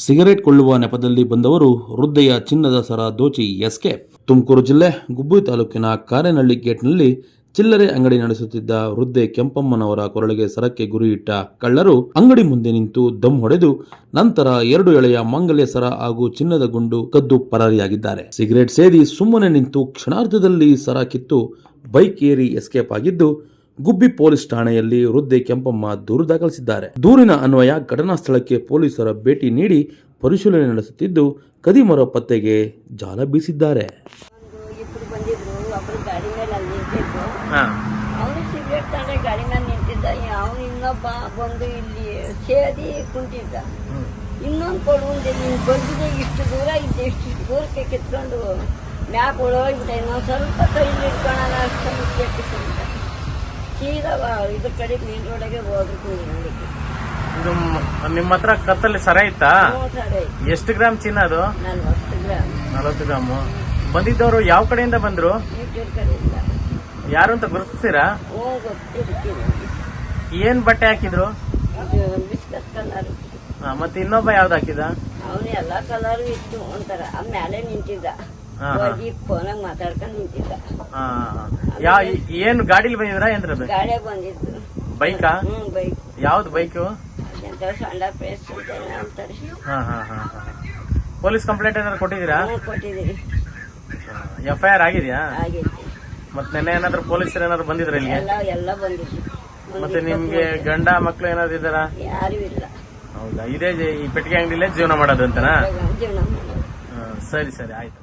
Cigarette ಕೊಳ್ಳುವ ನೆಪದಲ್ಲಿ ಬಂದವರು ವೃದ್ಧೆಯ ಚಿನ್ನದ ಸರ ದೋಚಿ ಎಸ್ಕೇಪ್. ತುಮಕೂರು ಜಿಲ್ಲೆ ಗುಬ್ಬಿ ತಾಲೂಕಿನ ಕಾರೇನಹಳ್ಳಿ ಗೇಟ್ನಲ್ಲಿ ಚಿಲ್ಲರೆ ಅಂಗಡಿ ನಡೆಸುತ್ತಿದ್ದ ವೃದ್ಧೆ ಕೆಂಪಮ್ಮನವರ ಕೊರಳಿಗೆ ಸರಕ್ಕೆ ಗುರಿಯಿಟ್ಟ ಕಳ್ಳರು ಅಂಗಡಿ ಮುಂದೆ ನಿಂತು ದಮ್ ಹೊಡೆದು ನಂತರ 2 ಎಳೆಯ ಮಾಂಗಲ್ಯ ಸರ ಹಾಗೂ ಚಿನ್ನದ ಗುಂಡು ಕದ್ದು ಪರಾರಿಯಾಗಿದ್ದಾರೆ. ಸಿಗರೇಟ್ ಸೇದಿ ಸುಮ್ಮನೆ ನಿಂತು ಕ್ಷಣಾರ್ಧದಲ್ಲಿ ಸರ ಕಿತ್ತು ಬೈಕ್ ಏರಿ ಎಸ್ಕೇಪ್ ಆಗಿದ್ದು, ಗುಬ್ಬಿ ಪೊಲೀಸ್ ಠಾಣೆಯಲ್ಲಿ ವೃದ್ಧೆ ಕೆಂಪಮ್ಮ ದೂರು ದಾಖಲಿಸಿದ್ದಾರೆ. ದೂರಿನ ಅನ್ವಯ ಘಟನಾ ಸ್ಥಳಕ್ಕೆ ಪೊಲೀಸರ ಭೇಟಿ ನೀಡಿ ಪರಿಶೀಲನೆ ನಡೆಸುತ್ತಿದ್ದು, ಕದಿಮರ ಪತ್ತೆಗೆ ಜಾಲ ಬೀಸಿದ್ದಾರೆ. ಇಬ್ರು ಬಂದಿದ್ರು, ಒಬ್ರು ಗಾಡಿ ಮೇಲೆ ಅಲ್ಲಿ ನಿಂತಿದ್ರು. ಅವನು ಸಿಗರೇಟ್ ತಗೊಂಡೆ ಗಾಡಿ ಮೇಲೆ ನಿಂತಿದ್ದ. ಅವನು ಇನ್ನೊಬ್ಬ ಬಂದು ಇಲ್ಲಿ ಸೇದಿ ಕುಂತಿದ್ದ. ಇನ್ನೊಂದು ಕೊಡುವಂತೆ ನೀನು ಬಂದಿದೆ, ಇಷ್ಟು ದೂರ ಇದ್ದೆ, ಇಷ್ಟು ದೂರಕ್ಕೆ ಕಿತ್ಕೊಂಡು ಮ್ಯಾಪ್ ಒಳಗೋಗ್ಬಿಟ್ಟೆ. ಇನ್ನೊಂದು ಸ್ವಲ್ಪ ಕೈಲಿ ಇಟ್ಕೊಳ್ಳೋಣ ಅಷ್ಟು ಕೆಟ್ಟಿಸಿದ್ದ. ಸೀದಾ ಇದ್ರ ಕಡೆ ಮೇನ್ ರೋಡಿಗೆ ಹೋದ್ರು. ಇದು ನಿಮ್ಮ ಹತ್ರ ಕತ್ತಲ್ಲಿ ಸರ ಇತ್ತಾ? ಸರಿ, ಎಷ್ಟು ಗ್ರಾಮ್ ಚಿನ್ನ ಅದು? 40 ಗ್ರಾಮ್. 40 ಗ್ರಾಮು. ಬಂದಿದ್ದವರು ಯಾವ ಕಡೆಯಿಂದ ಬಂದ್ರು? ಯೂಟ್ಯೂಬ್ ಕಡೆಯಿಂದ. ಯಾರು ಅಂತ ಗುರುತಿಸ್ತೀರಾ? ಗೊತ್ತಿರ್ತೀನಿ. ಏನ್ ಬಟ್ಟೆ ಹಾಕಿದ್ರು? Biscuit colour. ಮತ್ತೆ ಇನ್ನೊಬ್ಬ ಯಾವ್ದು ಹಾಕಿದ? ಅವನು ಎಲ್ಲಾ ಕಲರ್ ಇತ್ತು ಒಂಥರ. ಮೇಲೆ ನಿಂತಿದ್ದ, ಹೋಗಿ ಫೋನಾಗ ಮಾತಾಡ್ಕೊಂಡು ನಿಂತಿದ್ದ. ಏನ್ ಗಾಡಿಲಿ ಬಂದಿದ್ರ? ಏನ್ರದು? ಗಾಡಿಯಾಗ ಬಂದಿದ್ದು. ಬೈಕಾ? ಬೈಕ್. ಯಾವ್ದು ಬೈಕು? ಸಂಡಾ ಪ್ಲೇಸ್ ಅಂತಾರೆ. ಪೊಲೀಸ್ ಕಂಪ್ಲೇಂಟ್ ಏನಾದ್ರು ಕೊಟ್ಟಿದ್ದೀರಾ? ಕೊಟ್ಟಿದ್ದೀರಿ. FIR ಆಗಿದ್ಯಾ? ಆಗೈತಿ. ಮತ್ತೆ ನೆನ್ನೆ ಏನಾದ್ರು ಪೊಲೀಸರು ಏನಾದ್ರು ಬಂದಿದ್ರ ಇಲ್ಲಿ? ಎಲ್ಲ ಬಂದಿದ್ದು. ಮತ್ತೆ ನಿಮ್ಗೆ ಗಂಡ ಮಕ್ಳು ಏನಾದ್ರು ಇದ್ದಾರಾ? ಯಾರು ಇಲ್ಲ. ಹೌದಾ? ಇದೇ ಈ ಪೆಟ್ಟಿಗೆ ಅಂಗಡಿಲೇ ಜೀವನ ಮಾಡೋದು ಅಂತನಾ? ಜೀವನ ಮಾಡೋದು. ಸರಿ ಸರಿ, ಆಯ್ತು.